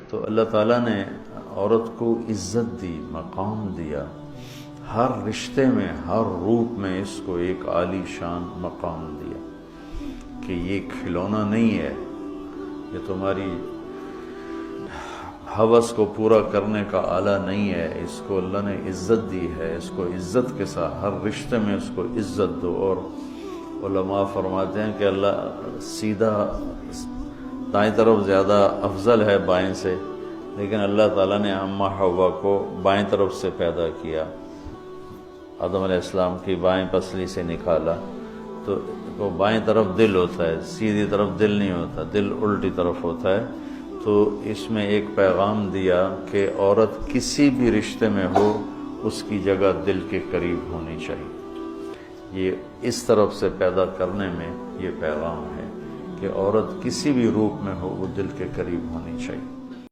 تو اللہ تعالیٰ نے عورت کو عزت دی، مقام دیا، ہر رشتے میں، ہر روپ میں اس کو ایک عالی شان مقام دیا کہ یہ کھلونا نہیں ہے، یہ تمہاری ہوس کو پورا کرنے کا آلہ نہیں ہے، اس کو اللہ نے عزت دی ہے، اس کو عزت کے ساتھ ہر رشتے میں اس کو عزت دو۔ اور علماء فرماتے ہیں کہ اللہ سیدھا دائیں طرف زیادہ افضل ہے بائیں سے، لیکن اللہ تعالیٰ نے اماں حوا کو بائیں طرف سے پیدا کیا، آدم علیہ السلام کی بائیں پسلی سے نکالا، تو وہ بائیں طرف دل ہوتا ہے، سیدھی طرف دل نہیں ہوتا، دل الٹی طرف ہوتا ہے۔ تو اس میں ایک پیغام دیا کہ عورت کسی بھی رشتے میں ہو اس کی جگہ دل کے قریب ہونی چاہیے۔ یہ اس طرف سے پیدا کرنے میں یہ پیغام ہے کہ عورت کسی بھی روپ میں ہو وہ دل کے قریب ہونی چاہیے۔